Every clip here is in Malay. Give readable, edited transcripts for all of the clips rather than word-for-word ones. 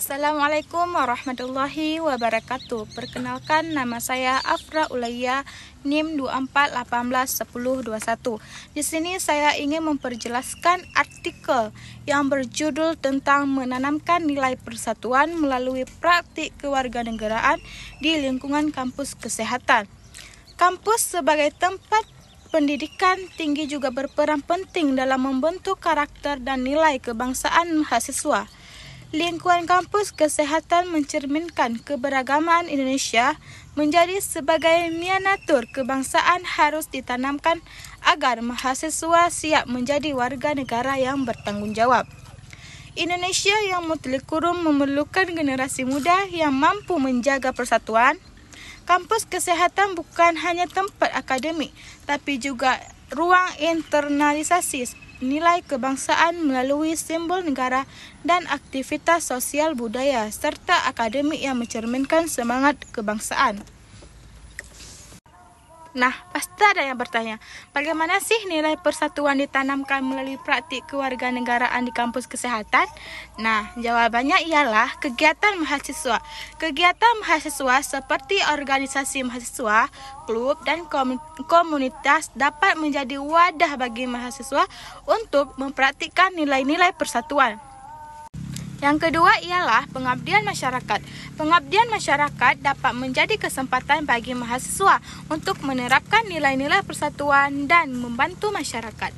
Assalamualaikum warahmatullahi wabarakatuh. Perkenalkan, nama saya Afra Ulaya, NIM 24181021. Di sini saya ingin memperjelaskan artikel yang berjudul tentang menanamkan nilai persatuan melalui praktik kewarganegaraan di lingkungan kampus kesehatan. Kampus sebagai tempat pendidikan tinggi juga berperan penting dalam membentuk karakter dan nilai kebangsaan mahasiswa. Lingkungan kampus kesehatan mencerminkan keberagaman Indonesia menjadi sebagai miniatur kebangsaan harus ditanamkan agar mahasiswa siap menjadi warga negara yang bertanggung jawab. Indonesia yang multikultural memerlukan generasi muda yang mampu menjaga persatuan. Kampus kesehatan bukan hanya tempat akademik, tapi juga ruang internalisasi nilai kebangsaan melalui simbol negara dan aktivitas sosial budaya serta akademik yang mencerminkan semangat kebangsaan. Nah, pasti ada yang bertanya, bagaimana sih nilai persatuan ditanamkan melalui praktik kewarganegaraan di kampus kesehatan? Nah, jawabannya ialah kegiatan mahasiswa. Kegiatan mahasiswa seperti organisasi mahasiswa, klub, dan komunitas dapat menjadi wadah bagi mahasiswa untuk mempraktikkan nilai-nilai persatuan. Yang kedua ialah pengabdian masyarakat. Pengabdian masyarakat dapat menjadi kesempatan bagi mahasiswa untuk menerapkan nilai-nilai persatuan dan membantu masyarakat.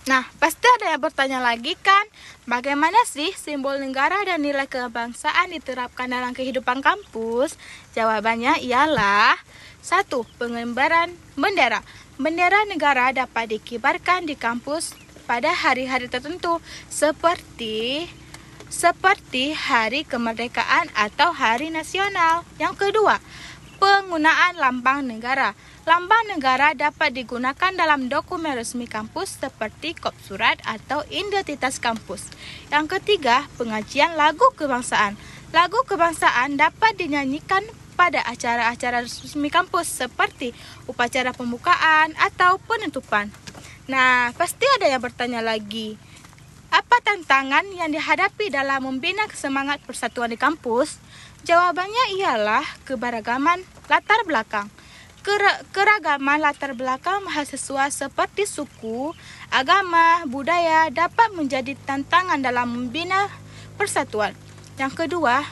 Nah, pasti ada yang bertanya lagi kan, bagaimana sih simbol negara dan nilai kebangsaan diterapkan dalam kehidupan kampus? Jawabannya ialah 1. Pengibaran bendera. Bendera negara dapat dikibarkan di kampus pada hari-hari tertentu seperti Hari Kemerdekaan atau Hari Nasional. Yang kedua, penggunaan lambang negara. Lambang negara dapat digunakan dalam dokumen resmi kampus seperti kop surat atau identitas kampus. Yang ketiga, pengajian lagu kebangsaan. Lagu kebangsaan dapat dinyanyikan pada acara-acara resmi kampus seperti upacara pembukaan atau penutupan. Nah, pasti ada yang bertanya lagi, apa tantangan yang dihadapi dalam membina semangat persatuan di kampus? Jawabannya ialah keberagaman latar belakang. Keragaman latar belakang mahasiswa seperti suku, agama, budaya dapat menjadi tantangan dalam membina persatuan. Yang kedua,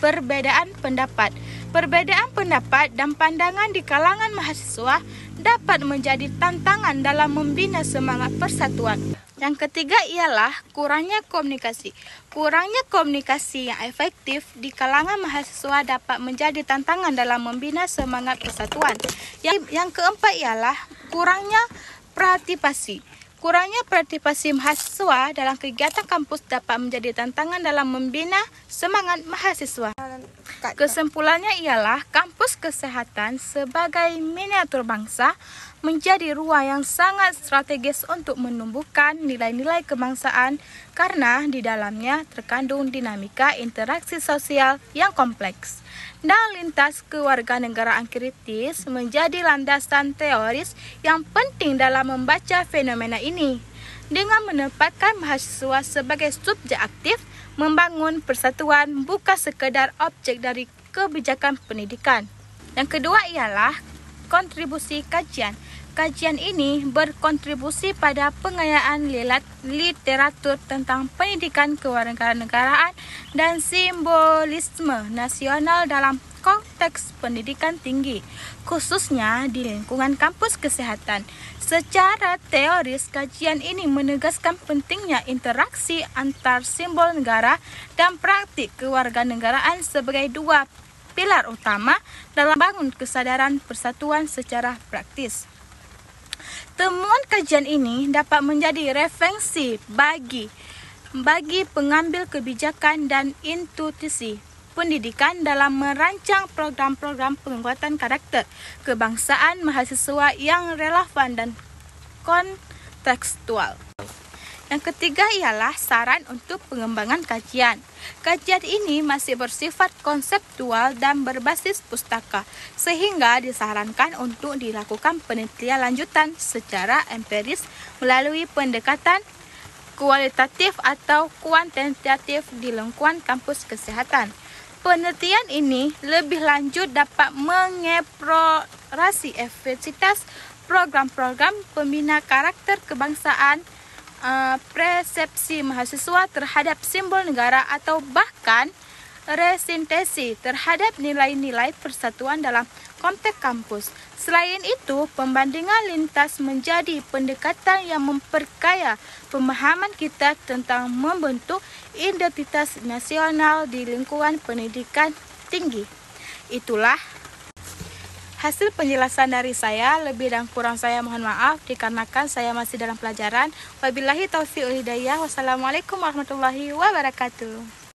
perbedaan pendapat. Perbedaan pendapat dan pandangan di kalangan mahasiswa dapat menjadi tantangan dalam membina semangat persatuan. Yang ketiga ialah kurangnya komunikasi. Kurangnya komunikasi yang efektif di kalangan mahasiswa dapat menjadi tantangan dalam membina semangat persatuan. Yang keempat ialah kurangnya partisipasi. Kurangnya partisipasi mahasiswa dalam kegiatan kampus dapat menjadi tantangan dalam membina semangat mahasiswa. Kesimpulannya ialah kampus kesehatan sebagai miniatur bangsa menjadi ruang yang sangat strategis untuk menumbuhkan nilai-nilai kebangsaan karena di dalamnya terkandung dinamika interaksi sosial yang kompleks. Dan lintas kewarganegaraan kritis menjadi landasan teoris yang penting dalam membaca fenomena ini. Dengan menempatkan mahasiswa sebagai subjek aktif, membangun persatuan bukan sekedar objek dari kebijakan pendidikan. Yang kedua ialah kontribusi kajian. Kajian ini berkontribusi pada pengayaan literatur tentang pendidikan kewarganegaraan dan simbolisme nasional dalam konteks pendidikan tinggi, khususnya di lingkungan kampus kesehatan. Secara teoris, kajian ini menegaskan pentingnya interaksi antar simbol negara dan praktik kewarganegaraan sebagai dua pilar utama dalam membangun kesadaran persatuan secara praktis. Temuan kajian ini dapat menjadi referensi bagi pengambil kebijakan dan institusi pendidikan dalam merancang program-program penguatan karakter kebangsaan mahasiswa yang relevan dan kontekstual. Yang ketiga ialah saran untuk pengembangan kajian. Kajian ini masih bersifat konseptual dan berbasis pustaka, sehingga disarankan untuk dilakukan penelitian lanjutan secara empiris melalui pendekatan kualitatif atau kuantitatif di lingkungan kampus kesehatan. Penelitian ini lebih lanjut dapat mengeksplorasi efektivitas program-program pembina karakter kebangsaan, persepsi mahasiswa terhadap simbol negara, atau bahkan resintesi terhadap nilai-nilai persatuan dalam konteks kampus. Selain itu, pembandingan lintas menjadi pendekatan yang memperkaya pemahaman kita tentang membentuk identitas nasional di lingkungan pendidikan tinggi. Itulah hasil penjelasan dari saya. Lebih dan kurang saya mohon maaf dikarenakan saya masih dalam pelajaran. Wabillahi taufiq wal hidayah. Wassalamualaikum warahmatullahi wabarakatuh.